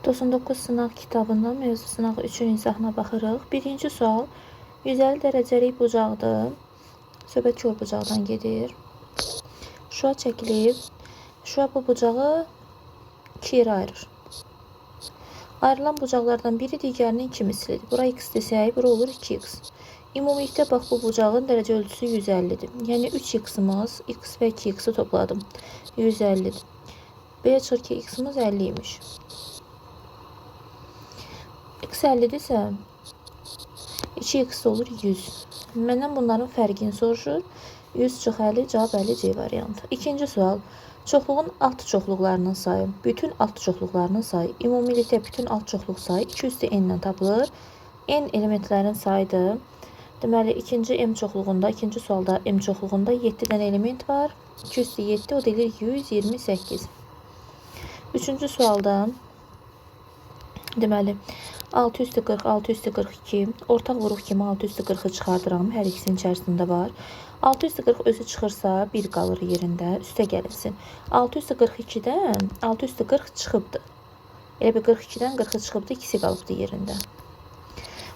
99 sınaq kitabından mövzu sınağı 3-cü izahına baxırıq. Birinci sual 150 dərəcəlik bucaqdır. Söhbət kör bucaqdan gedir. Şua çəkilib. Şua bu bucağı 2 yerə ayırır. Ayrılan bucaqlardan biri digərinin 2 mislidir. Bura x desək, bura olur 2x. Ümumilikdə bax bu bucağın dərəcə ölçüsü 150-dir. Yəni 3x-imiz, x və 2x-i topladım. 150-dir. B çıxır ki, x-imiz 50-ymiş. X 50-dirsə 2x olur 100. Məndən bunların fərqini soruşur. 100 çox 50, cavab 50 C variantı. İkinci sual. Çoxluğun alt çoxluqlarının sayı. Bütün alt çoxluqlarının sayı. Ümumilikdə bütün alt çoxluq sayı 2 üstü n ilə tapılır. N elementlərin sayıdır. Deməli, ikinci sualda m çoxluğunda 7 dənə element var. 2 üstü 7, o deyilir 128. Üçüncü sualda deməli 6 üstü 40, 6 üstü 42. Ortaq vuruq kimi 6 üstü 40'ı çıxardıram. Hər ikisinin içərisində var. 6 üstü 40 özü çıxırsa 1 qalır yerində. Üstə gəlinsin. 6 üstü 42'dən 6 üstü 40 çıxıbdır. Elə bir 42'dən 40'ı çıxıbdır. İkisi qalıbdır yerində.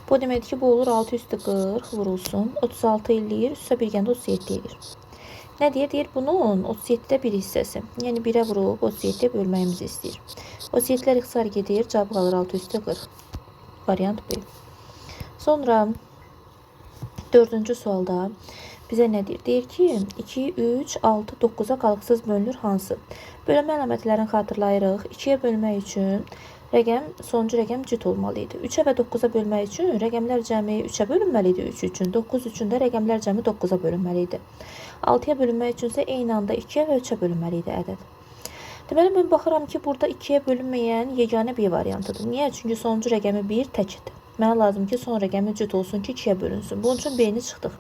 Bu deməkdir ki, bu olur 6 üstü 40 vurulsun. 36 eləyir. Üstə bir gəndə 37 eləyir. Nə deyir? Deyir bunun 37'də bir hissəsi. Yəni 1'ə vurub 37'də bölməyimizi istəyir. 37'lər ixtisar gedir. Cavab qalır 6 üstü 40. Variant B. Sonra 4-cü sualda bizə nə deyir? Deyir ki, 2, 3, 6, 9'a qalıqsız bölünür hansı? Bölünmə əlamətlərini xatırlayırıq. 2'yə bölmək üçün sonuncu rəqəm cüt olmalıydı. 3'ə və 9'a bölmək üçün rəqəmlər cəmi 3'ə bölünməliydi 3 üçün. 9 üçün də rəqəmlər cəmi 9'a bölünməliydi. 6'ya bölünmək üçünsə eyni anda 2'yə və 3'ə bölünməliydi ədəd. Deməli, mən baxıram ki, burada 2'yə bölünməyən yeganə bir variantıdır. Niyə? Çünki sonuncu rəqəmi 1 təkdir. Mənə lazım ki, son rəqəmi cüt olsun ki, 2'yə bölünsün. Bunun üçün B-ni çıxdıq.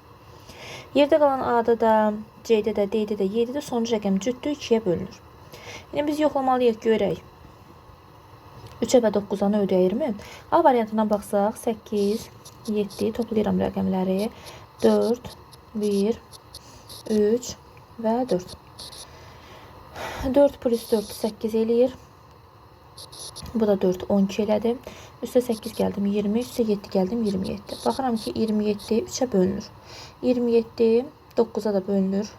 Yerdə qalan A-da da, C-də də, D-də də, Y-də də sonuncu rəqəm cütdür, 2'yə bölünür. Yəni, biz yoxlamalıyıq, görək. 3'ə və 9'a ödəyirmi? A variantından baxsaq, 8, 7, toplayıram rəqəmləri. 4, 1, 3 və 4. 4 plus 4 8 eləyir. Bu da 4 12 elədi. Üstə 8 gəldim 20, üstə 7 gəldim 27. Baxıram ki 27 3'ə bölünür. 27 9'a da bölünür.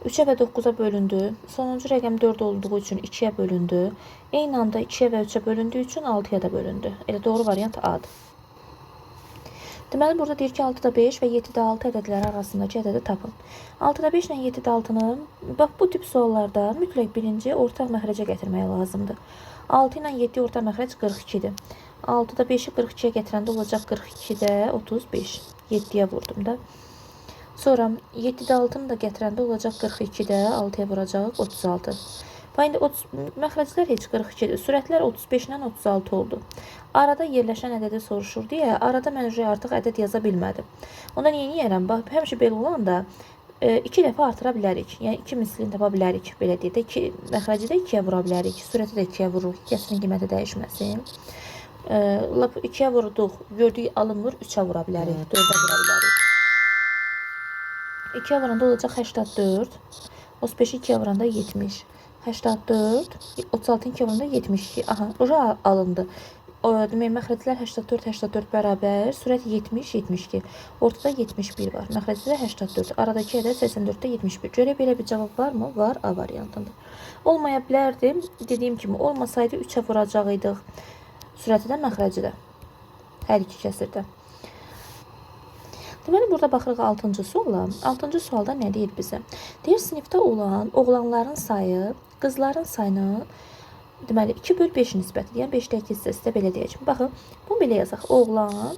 3'ə və 9'a bölündü. Sonuncu rəqəm 4 olduğu üçün 2'yə bölündü. Eyni anda 2'yə və 3'ə bölündüyü üçün 6'ya da bölündü. Elə doğru variant A'dır. Deməli, burada deyir ki, 6'da 5 və 7'də 6 ədədləri arasındakı ədədi tapın. 6'da 5 ilə 7'də 6'nı, bax, bu tip suallarda mütləq birinci ortaq məxrəcə gətirmək lazımdır. 6 ilə 7 ortaq məxrəc 42'dir. 6'da 5'i 42'yə gətirəndə olacaq 42'də 35. 7'yə vurdum da. Sonra 7'də 6'nı da gətirəndə olacaq 42'də 6'ya vuracaq 36. Və indi məxrəclər heç 42'dir. Sürətlər 35 ilə 36 oldu. Arada yerləşən ədədi soruşur deyə, arada mən artıq ədəd yaza bilmədim. Onda niyə yiyərəm? Bax, həmişə belə olanda 2 dəfə artıra bilərik. Yəni 2 mislini tapa bilərik. Belə deyək də, məxrəci də 2'yə vura bilərik. Sürəti də 2'yə vururuq. Kəsinin qiyməti dəyişməsin. 2'yə vurduq. Gördük alınmır. 3'ə vura bilərik. 4'ə vura bilərik. 2'yə vuranda olacaq 84. 35'i 2'yə vuranda 70. 84, 36'ın 2'yə vuranda 72. Aha, ora alındı. Demək, məxrəclər 84, 84 bərabər, sürət 70, 72. Ortada 71 var. Məxrəclər 84. Aradakı ədəd 84'də 71. Görək, belə bir cavab var mı? Var, A variantında. Olmaya bilərdi. Dediyim kimi, olmasaydı 3'ə vuracaqydıq. Sürəti də, məxrəci də. Hər iki kəsirdə. Deməli, burada baxırıq 6-cı suala. 6-cı sualda nə deyir bizə? Deyir, sinifdə olan oğlanların sayı qızların sayına deməli 2/5 nisbəti. Yəni 5'dəki hissəsi də belə deyəcəm. Baxın, bunu belə yazaq. Oğlan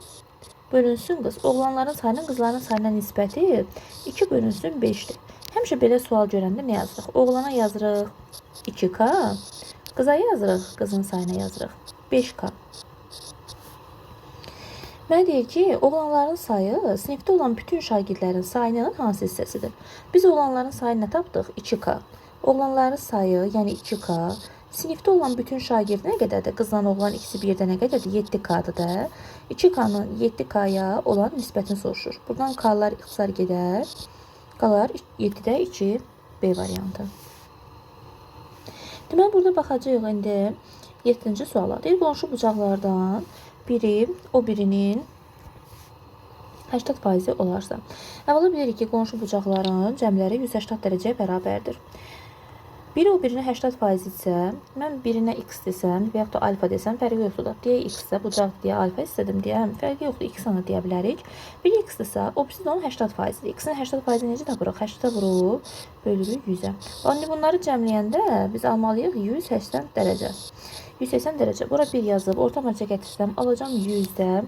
bölünsün qız. Oğlanların sayının qızların sayına nisbəti 2 bölünsün 5'dir. Həmişə belə sual görəndə nə yazırıq? Oğlana yazırıq 2K, qıza yazırıq, qızın sayına yazırıq 5K. Mənə deyir ki, oğlanların sayı sinifdə olan bütün şagirdlərin sayının hansı hissəsidir? Biz oğlanların sayını nə tapdıq? 2K. Oğlanların sayı, yəni 2K. Sinifdə olan bütün şagird nə qədərdir? Qızla oğlan ikisi birdə nə qədərdir? 7K-dır da. 2K-nın 7K-ya olan nisbətini soruşur. Buradan K-lar ixtisar gedər. Qalar 7'də 2 B variantı. Deməli, burada baxacağıq indi. 7-ci suala. Deyir, qonşu bucaqlardan biri o birinin 80% olarsa. Əvvəla bilirik ki, qonşu bucaqların cəmləri 180 dərəcəyə bərabərdir. Biri o birinə 80% isə, mən birinə x desəm və yaxud da alfa desəm, fərqi yoxdur da. Deyə x isə, bucaq deyə alfa istədim deyə, fərqi yoxdur, x ana deyə bilərik. Biri x isə, o birisi də onun 80%-dir. X-in 80%-ni necə tapırıq? 80-ə vurub, bölürük 100-ə. Yəni, bunları cəmləyəndə biz almalıyıq 180 dərəcə. 180 dərəcə. Bura 1 yazıb, orta mərcə gətirsəm, alacam 100-də.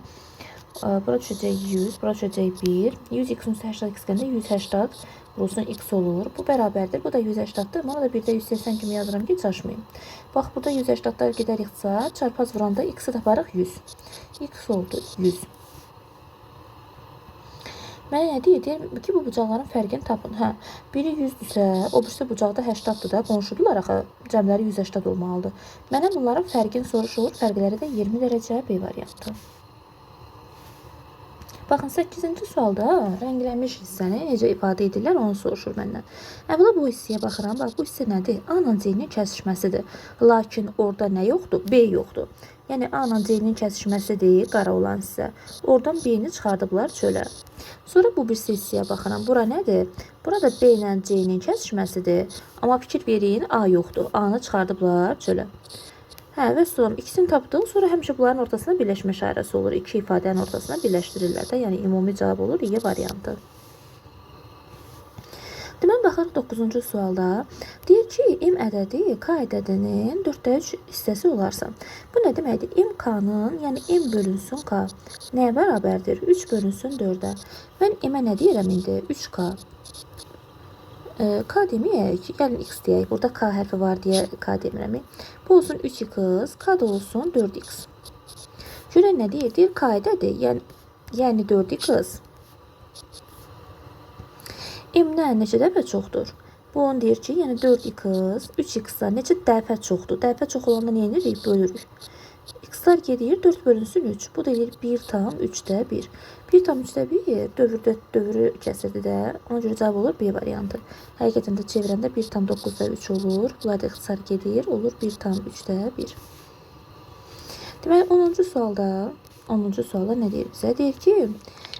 Bura düşəcək 100, bura düşəcək 1. 100 x-in üstə 80 x gəndə 180 vurulsun x olur. Bu bərabərdir. Bu da 180-dir. Buna da bir də 180 kimi yazıram ki, çaşmayayım. Bax, burada 180-lar gedəriksə, çarpaz vuranda x-i taparıq 100. X oldu 100. Mənə nə deyir? Deyir ki, bu bucaqların fərqini tapın. Hə, biri 100-dürsə, o birisi bucaqda 80-dır da, qonşudular axı, cəmləri 180 olmalıdır. Mənə bunların fərqini soruşur, fərqləri də 20 dərəcə B variantı. Baxın, 8-ci sualda rənglənmiş hissəni necə ifadə edirlər, onu soruşur məndən. Əvvəla bu hissəyə baxıram. Bax, bu hissə nədir? A ilə C-nin kəsişməsidir. Lakin orada nə yoxdur? B yoxdur. Yəni, A ilə C-nin kəsişməsidir, qara olan hissə. Oradan B-ni çıxardıblar çölə. Sonra bu bir hissəyə baxıram. Bura nədir? Burada B ilə C-nin kəsişməsidir. Amma fikir verin, A yoxdur. A-nı çıxardıblar çölə. Hə, və sonra ikisini tapdıq. Sonra həmişə bunların ortasına birləşmə işarəsi olur. İki ifadənin ortasına birləşdirirlər də. Yəni, ümumi cavab olur Y variantı. Deməli, baxırıq 9-cu sualda. Deyir ki, M ədədi K ədədinin 4/3 hissəsi olarsa. Bu nə deməkdir? M K-nın, yəni M bölünsün K nəyə bərabərdir? 3 bölünsün 4-ə. Mən M-ə nə deyirəm indi? 3K. K deməyək, gəlin x deyək. Burada K hərfi var deyə K demirəm. Bu olsun 3x, K da olsun 4x. Görən nə deyir? Deyir K ədədi, yəni 4x. M-dən neçə dəfə çoxdur? Bu onu deyir ki, yəni 4x, 3x-dan neçə dəfə çoxdur? Dəfə çox olanda nə edirik? Bölürük. X-lar gedir, 4 bölünsün 3. Bu da deyir 1 tam 3-də 1. 1 tam 3-də 1 dövrü kəsirdi də. Ona görə cavab olur B variantı. Həqiqətən də çevirəndə 1 tam 9-da 3 olur. Bunlar da ixtisar gedir. Olur 1 tam 3-də 1. Deməli 10-cu sualda nə deyir bizə? Deyir ki,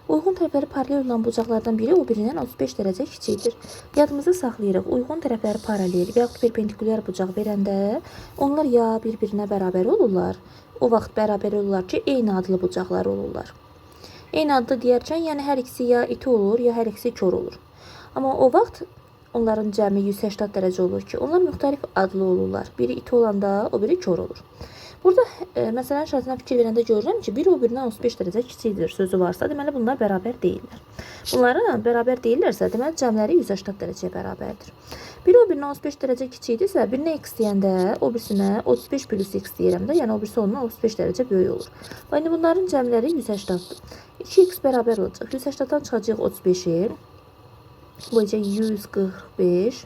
uyğun tərəfləri paralel olan bucaqlardan biri o birindən 35 dərəcə kiçikdir. Yadımızda saxlayırıq. Uyğun tərəfləri paralel və yaxud perpendikulyar bucaq verəndə onlar ya bir-birinə bərabər olurlar. O vaxt bərabər olurlar ki, eyni adlı bucaqlar olurlar. Eyni adlı deyərkən, yəni hər ikisi ya iti olur, ya hər ikisi kör olur. Amma o vaxt onların cəmi 180 dərəcə olur ki, onlar müxtəlif adlı olurlar. Biri iti olanda, o biri kör olur. Burada məsələnin şərtinə fikir verəndə görürəm ki, biri o birindən 35 dərəcə kiçikdir sözü varsa, deməli bunlar bərabər deyirlər. Bunların bərabər deyirlərsə, deməli cəmləri 180 dərəcəyə bərabərdir. Biri o birindən 35 dərəcə kiçikdirsə, birinə x deyəndə o birisinə 35 plus x deyirəm də, yəni o birisi ondan 35 dərəcə böyük olur. Yəni bunların cəmləri 180-dir. 2x bərabər olacaq. 180-dan çıxacaq 35-i. Bu necə 145.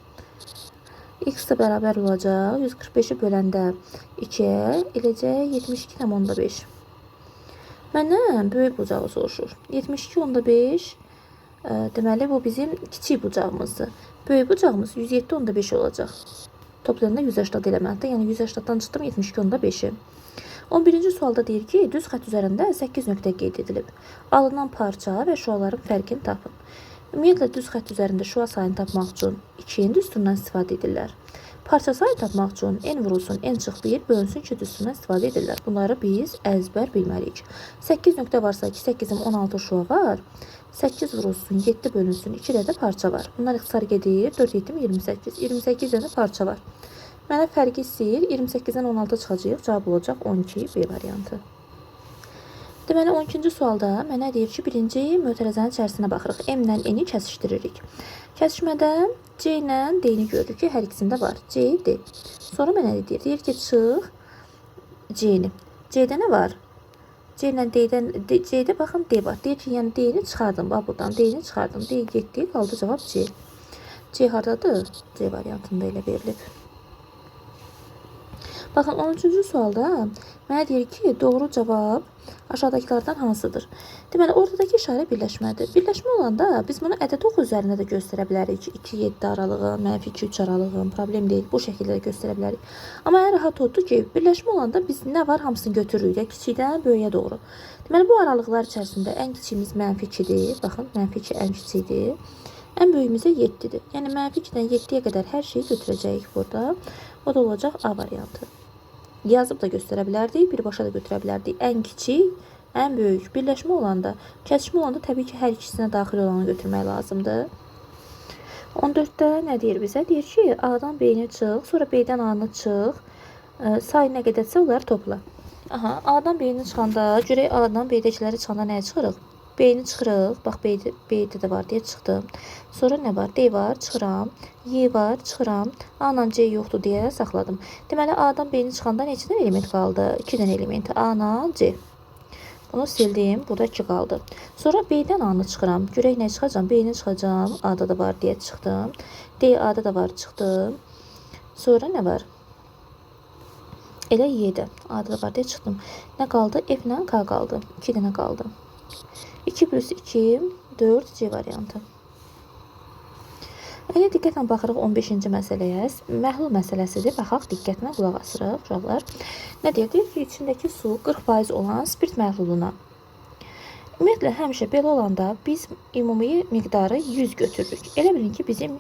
X də bərabər olacaq. 145-i böləndə 2-yə eləcək 72,5. Məndən böyük bucağı soruşur. 72,5 deməli bu bizim kiçik bucağımızdır. Böyük bucağımız 107,5 olacaq. Toplayanda 180 eləməkdə. Yəni 180-dan çıxdım 72,5-i. 11-ci sualda deyir ki, düz xətt üzərində 8 nöqtə qeyd edilib. Alınan parça və şüaların fərqini tapın. Ümumiyyətlə, düz xətt üzərində şua sayını tapmaq üçün 2-nin düsturundan istifadə edirlər. Parça sayı tapmaq üçün n vurulsun, n çıx 1, bölünsün 2 düsturundan istifadə edirlər. Bunları biz əzbər bilməliyik. 8 nöqtə varsa ki, 8-in 16 şua var. 8 vurulsun, 7 bölünsün, 2 də parça var. Bunlar ixtisar gedir, 4, 7, 28. 28 dənə parça var. Mənə fərqi istəyir, 28-dən 16 çıxacaq, cavab olacaq 12 B variantı. Deməli, 12-ci sualda mənə deyir ki, birinci mötərizənin içərisinə baxırıq. M ilə N-i kəsişdiririk. Kəsişmədə C ilə D-ni görürük ki, hər ikisində var. C, D. Sonra mənə deyir. Deyir ki, çıx C-ni. C-də nə var? C ilə D-dən, C-də baxın D var. Deyir ki, yəni D-ni çıxardım. Bax, buradan D-ni çıxardım. D getdi, qaldı cavab C. C haradadır? C variantında elə verilib. Baxın 13-cü sualda mənə deyir ki, doğru cavab aşağıdakilərdən hansıdır? Deməli, ortadakı işarə birləşmədir. Birləşmə olanda biz bunu ədəd oxu üzərində də göstərə bilərik. 2-7 aralığı, -2-3 aralığı, problem deyil. Bu şəkildə də göstərə bilərik. Amma ən rahat odur ki, birləşmə olanda biz nə var hamısını götürürük də kiçikdən böyüyə doğru. Deməli, bu aralıqlar içərisində ən kiçiyimiz -2-dir. Baxın, -2 ən kiçikdir. Ən böyüyümüzə 7-dir. Yəni, -2-dən 7-yə qədər hər şeyi götürəcəyik burada. O da olacaq A variantı. Yazıb da göstərə bilərdik, birbaşa da götürə bilərdik. Ən kiçik, ən böyük. Birləşmə olanda, kəsişmə olanda təbii ki, hər ikisinə daxil olanı götürmək lazımdır. 14-də nə deyir bizə? Deyir ki, A-dan B-ni çıx, sonra B-dən A-nı çıx. Say nə qədərsə onları topla. Aha, A-dan B-ni çıxanda, görək A-dan B-dəkiləri çıxanda nəyə çıxırıq? B-ni çıxırıq. Bax, B-də də var deyə çıxdım. Sonra nə var? D var, çıxıram. Y var, çıxıram. A-la C yoxdur deyə saxladım. Deməli, A-dan B-ni çıxanda neçədən element qaldı? 2 dənə elementi. A-la C. Bunu sildim. Burada 2 qaldı. Sonra B-dən A-nı çıxıram. Görək nə çıxacam? B-ni çıxacam. A-da da var deyə çıxdım. D, A-da da var, çıxdım. Sonra nə var? Elə Y-də. A-da da var deyə çıxdım. Nə qaldı? F ilə K qaldı. 2 dənə qaldı. 2 plus 2, 4 C variantı. Elə diqqətlə baxırıq 15-ci məsələyə. Məhlul məsələsidir. Baxaq, diqqətlə qulaq asırıq uşaqlar. Nə deyir? Deyir ki, içindəki su 40% olan spirt məhluluna. Ümumiyyətlə, həmişə belə olanda biz ümumi miqdarı 100 götürürük. Elə bilin ki, bizim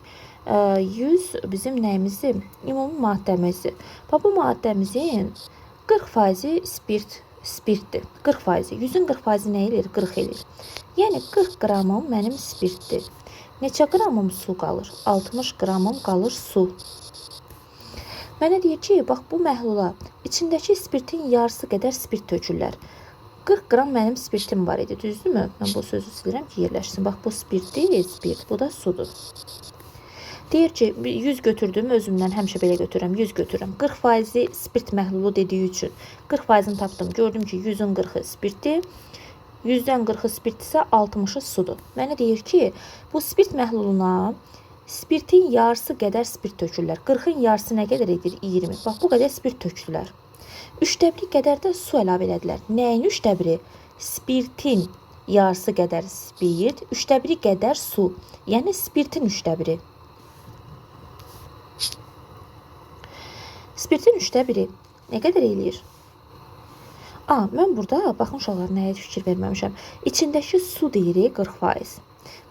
100 bizim nəyimizdir? Ümumi maddəmizdir. Bu maddəmizin 40% spirtdir. 40%. 100-ün 40%-i nə edir? 40 edir. Yəni 40 qramım mənim spirtdir. Neçə qramım su qalır? 60 qramım qalır su. Mənə deyir ki, bax bu məhlula içindəki spirtin yarısı qədər spirt tökürlər. 40 qram mənim spirtim var idi, düzdürmü? Mən bu sözü silirəm ki, yerləşsin. Bax bu spirtdir, spirt. Bu da sudur. Deyir ki, 100 götürdüm, özümdən həmişə belə götürürəm, 100 götürürəm. 40% spirt məhlulu dediyi üçün 40%-ni tapdım. Gördüm ki, 100-ün 40-ı spirtdir. 100-dən 40-ı spirt isə 60-ı sudur. Mənə deyir ki, bu spirt məhluluna spirtin yarısı qədər spirt tökürlər. 40-ın yarısı nə qədər edir? 20. Bax, bu qədər spirt tökdülər. 3/4 qədər də su əlavə elədilər. Nəyin 3/4? Spirtin yarısı qədər spirt, 3/4 qədər su. Yəni spirtin 3/4. Spirtin 3/4 nə qədər eləyir? Mən burada, baxın uşaqlar, nəyə fikir verməmişəm. İçindəki su deyirik 40%.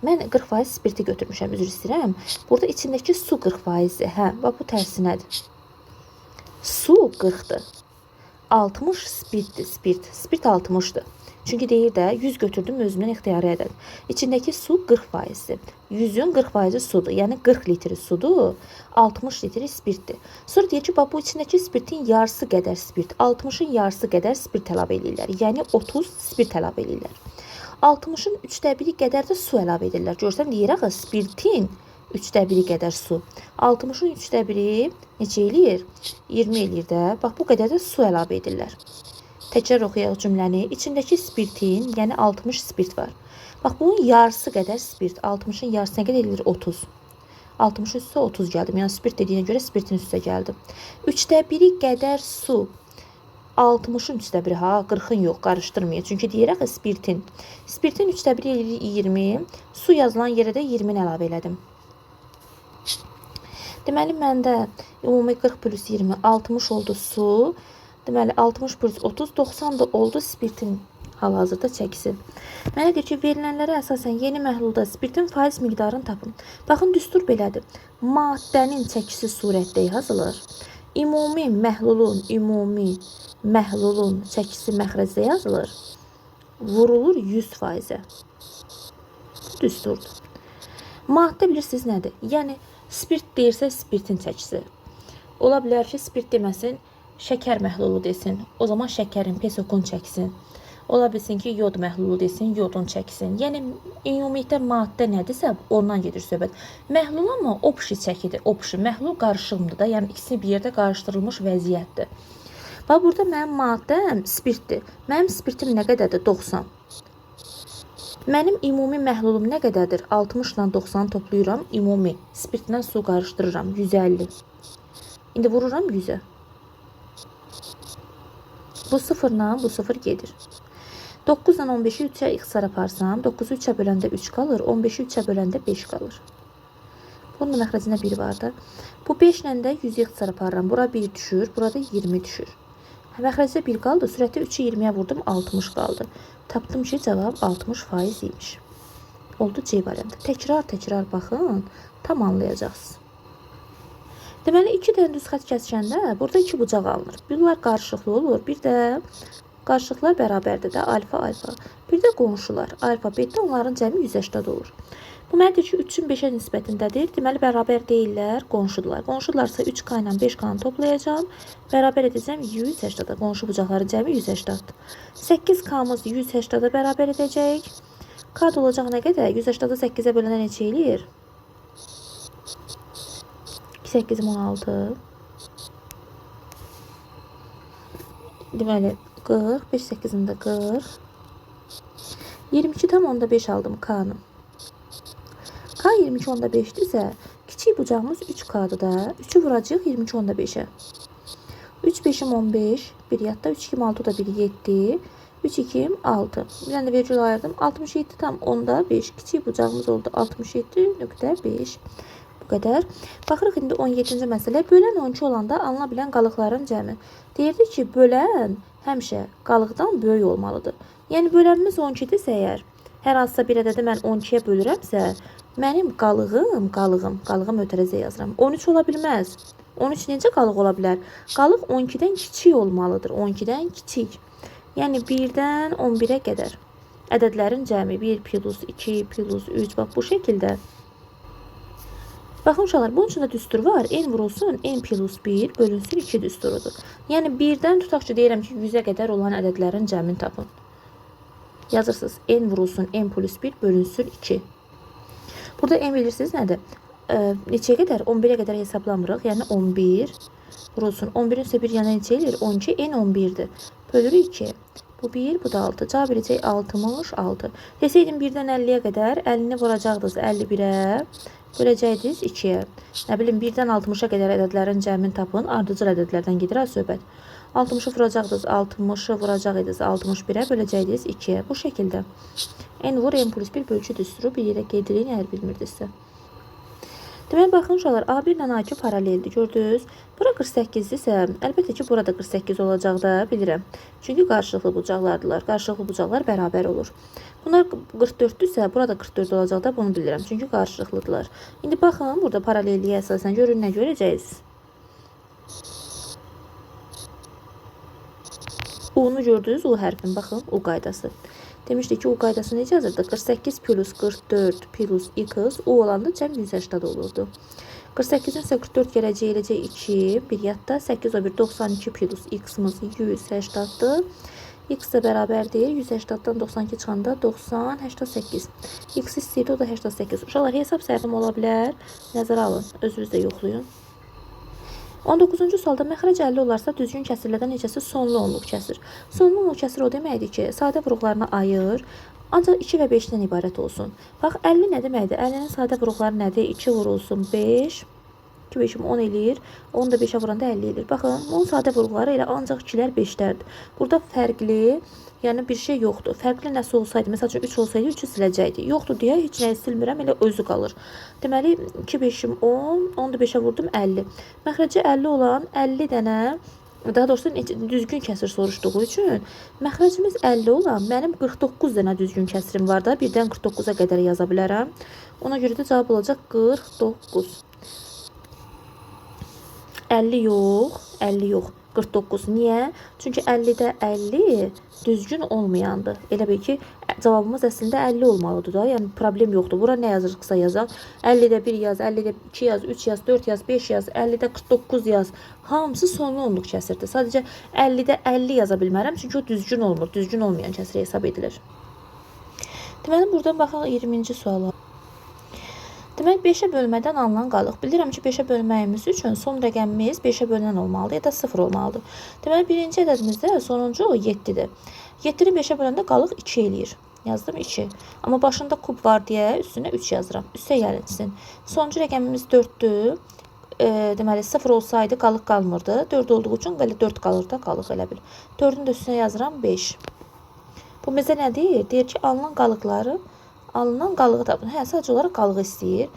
Mən 40% spirti götürmüşəm, üzr istəyirəm. Burada içindəki su 40%-dir. Bax, bu tərsinədir. Su 40-dır. 60 spirtdir, spirt 60-dır. Çünki deyir də, 100 götürdüm, özümdən ixtiyarı edən. İçindəki su 40%-dir. 100-ün 40%-i sudur. Yəni 40 litri sudur, 60 litri spirtdir. Sonra deyir ki, bu içindəki spirtin yarısı qədər spirt, 60-ın yarısı qədər spirt əlavə edirlər. Yəni 30 spirt əlavə edirlər. 60-ın 3/4 qədər də su əlavə edirlər. Görsən, deyir axı, spirtin 3/4 qədər su. 60-ın 3/4 neçə eləyir? 20 eləyir də. Bax, bu qədər də su əlavə edirlər. Təkrar oxuyaq cümləni. İçindəki spirtin, yəni 60 spirt var. Bax, bunun yarısı qədər spirt. 60-ın yarısına qədər eləyir 30. 60 üstə 30 gəldim. Yəni spirt dediyinə görə spirtin üstə gəldim. 3/4 qədər su. 60-ın 3/4, 40-ın yox, qarışdırmayın. Çünki deyir axı spirtin. Spirtin 3/4 eləyir 20. Su yazılan yerə də 20-ni əlavə elədim. Deməli, məndə ümumi 40 plus 20, 60 oldu su. Deməli, 60 plus 30, 90 da oldu spirtin hal-hazırda çəkisi. Mənə deyir ki, verilənlərə əsasən yeni məhlulda spirtin faiz miqdarını tapın. Baxın, düstur belədir. Maddənin çəkisi surətdə yazılır. Ümumi məhlulun çəkisi məxrəcdə yazılır. Vurulur 100%-ə. Düsturdur. Maddə bilirsiniz nədir? Yəni, spirt deyirsə spirtin çəkisi. Ola bilər ki, spirt deməsin, şəkər məhlulu desin. O zaman şəkərin pesokun çəksin. Ola bilsin ki, yod məhlulu desin, yodun çəksin. Yəni, ümumiyyətlə maddə nədirsə, ondan gedir söhbət. Məhlul amma opşi çəkidir. Opşi, məhlul qarışımdır da. Yəni, ikisi bir yerdə qarışdırılmış vəziyyətdir. Bax, burada mənim maddəm spirtdir. Mənim spirtim nə qədərdir? 90. Mənim ümumi məhlulum nə qədərdir? 60 ilə 90 toplayıram. Ümumi spirtlə su qarışdırıram. 150. İndi vururam 100-ə. Bu sıfırla bu sıfır gedir. 9 ilə 15-i 3-ə ixtisar aparsam, 9-u 3-ə böləndə 3 qalır, 15-i 3-ə böləndə 5 qalır. Bunun da məxrəcində 1 var da. Bu 5 ilə də 100-ü ixtisar aparıram. Bura 1 düşür, burada 20 düşür. Məxrəcdə 1 qaldı, sürəti 3-ü 20-yə vurdum, 60 qaldı. Tapdım ki, cavab 60% imiş. Oldu C variantı. Təkrar baxın, tam anlayacaqsınız. Deməli, 2 dənə düz xət kəsəndə burada 2 bucaq alınır. Bunlar qarşılıqlı olur. Bir də qarşılıqlar bərabərdir də, alfa, alfa. Bir də qonşular, alfa, beta, onların cəmi 180 olur. Bu mənə deyir ki, 3-ün 5-ə nisbətindədir. Deməli, bərabər deyirlər, qonşudular. Qonşudularsa 3K ilə 5K-nı toplayacağım. Bərabər edəcəm 180-da. Qonşu bucaqları cəmi 180-dir. 8K-mız 180-da bərabər edəcək. K da olacaq nə qədər? 180-da 8-ə bölənə neçə eləyir? 8 16. Deməli, 40, 5 8-ində 40. 22 tam onda 5 aldım K-nı. K 22 onda 5-dirsə, kiçik bucağımız 3K-dır da. 3-ü vuracaq 22 onda 5-ə. 3 5-im 15, 1 yadda 3 2 6 da 1 7, 3 2 6. Bir dənə vergül ayırdım. 67 tam onda 5. Kiçik bucağımız oldu 67.5. Bu qədər. Baxırıq indi 17-ci məsələ. Bölən 12 olanda alına bilən qalıqların cəmi. Deyirdi ki, bölən həmişə qalıqdan böyük olmalıdır. Yəni bölənimiz 12-dirsə əgər, hər hansısa bir ədədi mən 12-yə bölürəmsə, mənim qalığım ötərəzə yazıram. 13 ola bilməz. 13 necə qalıq ola bilər? Qalıq 12-dən kiçik olmalıdır. 12-dən kiçik. Yəni 1-dən 11-ə qədər. Ədədlərin cəmi 1 plus 2 plus 3. Bax bu şəkildə. Baxın uşaqlar, bunun üçün də düstur var. N vurulsun, N plus 1 bölünsün 2 düsturudur. Yəni 1-dən tutaq ki, deyirəm ki, 100-ə qədər olan ədədlərin cəmini tapın. Yazırsınız, N vurulsun, N plus 1 bölünsün 2. Burada N bilirsiniz nədir? Neçəyə qədər? 11-ə qədər hesablamırıq. Yəni 11 vurulsun. 11-in üstə 1 yana neçə eləyir? 12, N 11-dir. Bölürük 2. Bu 1, bu da 6. Cavab verəcək 66. Desəydim 1-dən 50-yə qədər 50-ni vuracaqdınız 51-ə. Böləcəkdiniz 2-yə. Nə bilim 1-dən 60-a qədər ədədlərin cəmini tapın. Ardıcıl ədədlərdən gedir söhbət. 60-ı vuracaqdınız 60-ı vuracaqdınız 61-ə. Böləcəkdiniz 2-yə. Bu şəkildə. N vur, N plus 1 bölücü düsturu bir yerə qeyd edin, əgər bilmirdinizsə. Deməli, baxın uşaqlar, A1 ilə A2 paraleldir, gördünüz. Bura 48-dirsə, əlbəttə ki, burada 48 olacaq da, bilirəm. Çünki qarşılıqlı bucaqlardırlar. Qarşılıqlı bucaqlar bərabər olur. Bunlar 44-dürsə, burada 44 olacaq da, bunu bilirəm. Çünki qarşılıqlıdırlar. İndi baxın, burada paralelliyə əsasən görün, nə görəcəksiniz? U-nu gördünüz, U hərfin, baxın, U qaydası. Demişdik ki, U qaydası necə yazırdı? 48 plus 44 plus x U olanda cəm 180 olurdu. 48-in isə 44 gələcək eləcək 2, bir yadda 8 o 1 92 plus x-imiz 180-dır. X də bərabər deyil, 180-dan 92 çıxanda 90, 88. X istəyirdi, o da 88. Uşaqlar, hesab səhvim ola bilər. Nəzərə alın, özünüz də yoxlayın. 19-cu sualda məxrəc 50 olarsa düzgün kəsirlərdən neçəsi sonlu onluq kəsir? Sonlu onluq kəsir o deməkdir ki, sadə vuruqlarını ayır, ancaq 2 və 5-dən ibarət olsun. Bax, 50 nə deməkdir? 50-nin sadə vuruqları nədir? 2 vurulsun 5, 2 5-im 10 eləyir, 10 da 5-ə vuranda 50 eləyir. Baxın, bunun sadə vuruqları elə ancaq 2-lər 5-lərdir. Burada fərqli, yəni bir şey yoxdur. Fərqli nəsə olsaydı, məsəl üçün 3 olsaydı 3-ü siləcəkdi. Yoxdur deyə heç nəyi silmirəm, elə özü qalır. Deməli, 2 5-im 10, 10 da 5-ə vurdum 50. Məxrəci 50 olan 50 dənə, daha doğrusu düzgün kəsir soruşduğu üçün, məxrəcimiz 50 olan mənim 49 dənə düzgün kəsirim var da, birdən 49-a qədər yaza bilərəm. Ona görə də cavab olacaq 49. 50 yox, 50 yox. 49. Niyə? Çünki 50-də 50 düzgün olmayandır. Elə bil ki, cavabımız əslində 50 olmalıdır da. Yəni, problem yoxdur. Bura nə yazırıqsa yazaq. 50-də 1 yaz, 50-də 2 yaz, 3 yaz, 4 yaz, 5 yaz, 50-də 49 yaz. Hamısı sonlu onluq kəsirdir. Sadəcə 50-də 50 yaza bilmərəm. Çünki o düzgün olmur. Düzgün olmayan kəsir hesab edilir. Deməli, buradan baxaq 20-ci suala. Demək, 5-ə bölmədən alınan qalıq. Bilirəm ki, 5-ə bölməyimiz üçün son rəqəmimiz 5-ə bölünən olmalıdır ya da 0 olmalıdır. Deməli, birinci ədədimizdə sonuncu 7-dir. 7-ni 5-ə böləndə qalıq 2 eləyir. Yazdım 2. Amma başında kub var deyə üstünə 3 yazıram. Üstə gəlinsin. Sonuncu rəqəmimiz 4-dür. deməli 0 olsaydı qalıq qalmırdı. 4 olduğu üçün belə 4 qalır da qalıq elə bil. 4-ün də üstünə yazıram 5. Bu bizə nə deyir? Deyir ki, alınan qalığı tapın. Hə, sadəcə olaraq qalığı istəyir.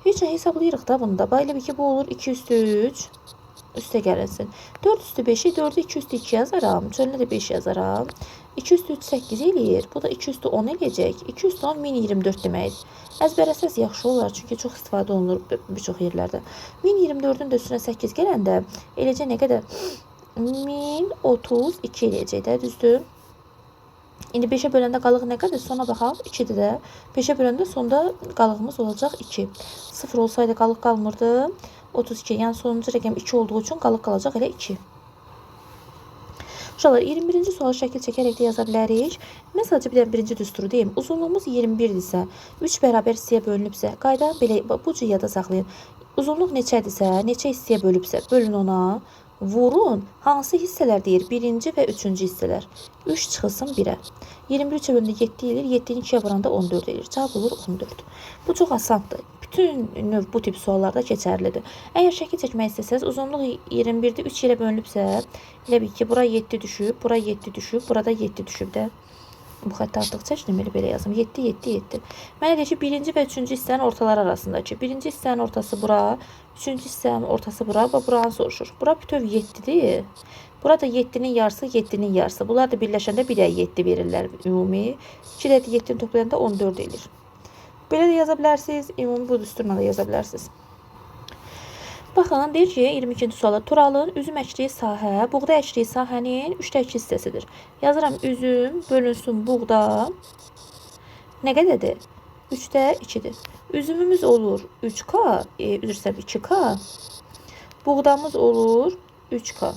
Heç nə hesablayırıq da bunu da. Belə bir ki, bu olur 2 üstü 3. Üstə gəlinsin. 4 üstü 5-i 4'ü 2 üstü 2 yazaram. Çölünə də 5 yazaram. 2 üstü 3 8 eləyir. Bu da 2 üstü 10 eləyəcək. 2 üstü 10 1024 deməkdir. Əzbərləsəz yaxşı olar. Çünki çox istifadə olunur bir çox yerlərdə. 1024'ün də üstünə 8 gələndə eləcə nə qədər? 1032 eləyəcək də, düzdür? İndi 5'e böləndə qalıq nə qədər? Sona baxaq. 2'dir də. 5'e böləndə sonda qalığımız olacaq 2. 0 olsaydı qalıq qalmırdı. 32. Yəni sonuncu rəqəm 2 olduğu üçün qalıq qalacaq elə 2. Uşaqlar 21-ci sual şəkil çəkərək də yaza bilərik. Mən sadəcə bir dənə birinci düsturu deyim. Uzunluğumuz 21-dirsə, 3 bərabər hissəyə bölünübsə, qayda belə bu cür yada saxlayın. Uzunluq neçədirsə, neçə hissəyə bölübsə, bölün ona. Vurun. Hansı hissələr deyir? Birinci və üçüncü hissələr. 3 çıxılsın 1'ə. 21 bölündə 7 eləyir. 7'ni 2'yə vuranda 14 eləyir. Cavab olur 14. Bu çox asandır. Bütün növ bu tip suallarda keçərlidir. Əgər şəkil çəkmək istəsəz, uzunluq 21'də 3 yerə bölünübsə, elə bil ki, bura 7 düşüb, bura 7 düşüb, burada 7 düşüb də. Bu xətti artıq çəkilməli, belə yazım. 7, 7, 7. Mənə deyir ki, birinci və üçüncü hissənin ortaları arasındakı. Birinci hissənin ortası bura, üçüncü hissənin ortası bura və buranı soruşur. Bura bütöv 7'dir. Burada 7'nin yarısı, 7'nin yarısı. Bunlar da birləşəndə 1'ə 7 verirlər ümumi. 2 də 7'ni toplayanda 14 elir. Belə də yaza bilərsiniz, ümumi bu düsturla da yaza bilərsiniz. Baxın, deyir ki, 22-ci suala Turalın üzüm əkdiyi sahə, buğda əkdiyi sahənin 3'də 2 hissəsidir. Yazıram üzüm bölünsün buğda nə qədərdir? 3'də 2'dir. Üzümümüz olur 3K, üzürsəm 2K. Buğdamız olur 3K.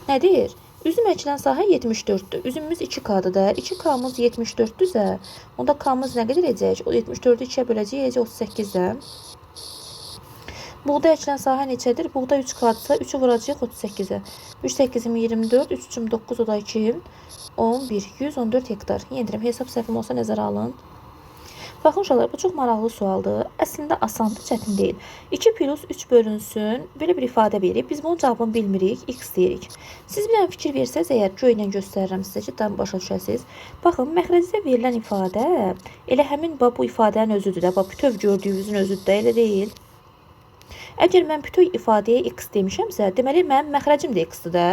Nədir? Üzüm əkilən sahə 74'dür. Üzümümüz 2K'dır da. 2K'mız 74'dürsə, onda K'mız nə qədər edəcək? O 74'ü 2'yə böləcək, 38'də. Buğda əkilən sahə neçədir? Buğda 3K'dırsa 3'ü vuracaq 38'ə. 3 8'im 24, 3 3'üm 9, o da 2, 11, 114 hektar. Yendirəm, hesab səhvim olsa nəzərə alın. Baxın uşaqlar, bu çox maraqlı sualdır. Əslində asandır, çətin deyil. 2 plus 3 bölünsün, belə bir ifadə verib. Biz bunun cavabını bilmirik, x deyirik. Siz bir dənə fikir versəz, əgər göylə göstərirəm sizə ki, tam başa düşəsiniz. Baxın, məxrəcdə verilən ifadə elə həmin bu ifadənin özüdür də. Bütöv gördüyünüzün özüdür də, elə deyil. Əgər mən bütöv ifadəyə x demişəmsə, deməli mənim məxrəcim də x-dir də.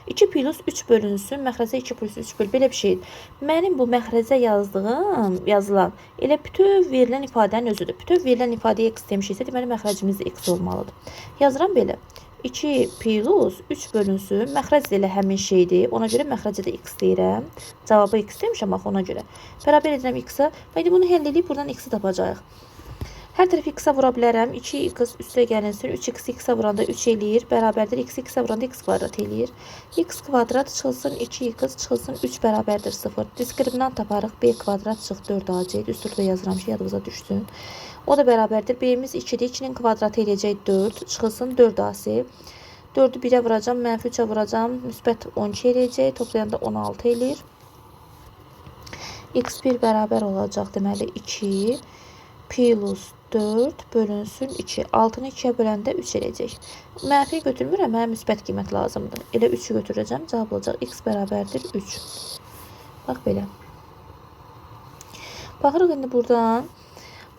2 plus 3 bölünsün, məxrəcə 2 plus 3 böl, belə bir şeydir. Mənim bu məxrəcə yazılan elə bütöv verilən ifadənin özüdür. Bütöv verilən ifadəyə x demişiksə, deməli məxrəcimiz də x olmalıdır. Yazıram belə. 2 plus 3 bölünsün, məxrəc də elə həmin şeydir. Ona görə məxrəcə də x deyirəm. Cavabı x demişəm axı ona görə. Bərabər edirəm x-a. Və indi bunu həll edib buradan x-i tapacağıq. Hər tərəfi x-a vura bilərəm. 2x üstə gəlinsin. 3x x-a vuranda 3 eləyir. Bərabərdir. X x-a vuranda x kvadrat eləyir. X kvadrat çıxılsın 2x çıxılsın 3 bərabərdir 0. Diskriminant taparıq. B kvadrat çıx 4ac. Üstürdə yazıram ki, yadınıza düşsün. O da bərabərdir. B-miz 2-dir. 2-nin kvadratı eləyəcək 4. Çıxılsın 4ac. 4'ü 1'ə vuracam. Mənfi 3'ə vuracam. Müsbət 12 eləyəcək. Toplayanda 16 eləyir. x1 bərabər olacaq. Deməli 2 plus 4 bölünsün 2. 6'nı 2'yə böləndə 3 eləyəcək. Mənfi götürmürəm, mənə müsbət qiymət lazımdır. Elə 3'ü götürəcəm, cavab olacaq. X bərabərdir 3. Bax belə. Baxırıq indi buradan.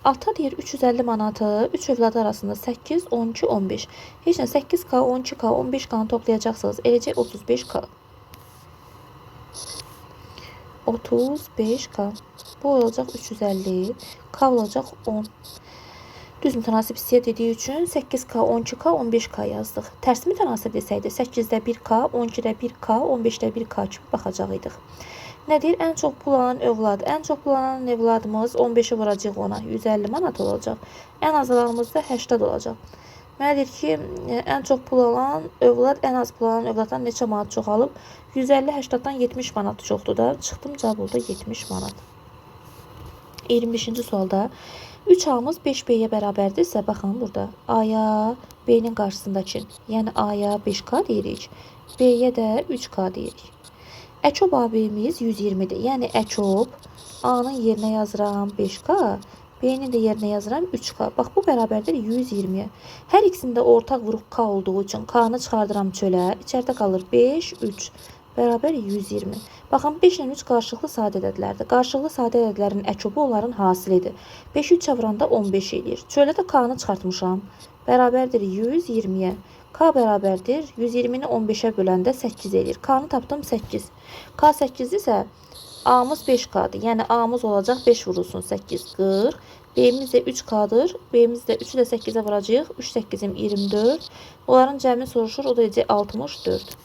Ata deyir 350 manatı 3 övladı arasında 8, 12, 15. Heç nə 8K, 12K, 15K'nı toplayacaqsınız. Eləcək 35K. 35K. Bu olacaq 350. K olacaq 10. Düz mütənasib hissəyə dediyi üçün 8K, 12K, 15K yazdıq. Tərs mütənasib desəydi 8'də 1K, 12'də 1K, 15'də 1K kimi baxacaqydıq. Nə deyir? Ən çox pul alan övlad. Ən çox pul alan övladımız 15'i vuracaq ona. 150 manat olacaq. Ən az alanımız da 80 olacaq. Mənə deyir ki, ən çox pul alan övlad, ən az pul alan övladdan neçə manat çoxalıb? 150-80'dan 70 manat çoxdur da. Çıxdım, cavab oldu 70 manat. 25-ci sualda 3A'mız 5B'yə bərabərdirsə, baxın burada A'ya B'nin qarşısındakı, yəni A'ya 5K deyirik, B'yə də 3K deyirik. Əçob AB'miz 120'dir. Yəni əçob A'nın yerinə yazıram 5K, B-ni də yerinə yazıram 3K. Bax bu bərabərdir 120-yə. Hər ikisində ortaq vuruq K olduğu üçün K-nı çıxardıram çölə. İçəridə qalır 5, 3 bərabər 120. Baxın 5 ilə 3 qarşılıqlı sadə ədədlərdir. Qarşılıqlı sadə ədədlərin əkobu onların hasilidir. 5-i 3-ə vuranda 15 eləyir. Çölə də K-nı çıxartmışam. Bərabərdir 120-yə. K bərabərdir 120-ni 15-ə böləndə 8 eləyir. K-nı tapdım 8. K 8-dirsə A-mız 5K-dır. Yəni A-mız olacaq 5 vurulsun 8, 40. B-miz də 3K-dır. B-miz də 3-ü də 8-ə vuracağıq. 3, 8-im 24. Onların cəmini soruşur. O da edəcək 64.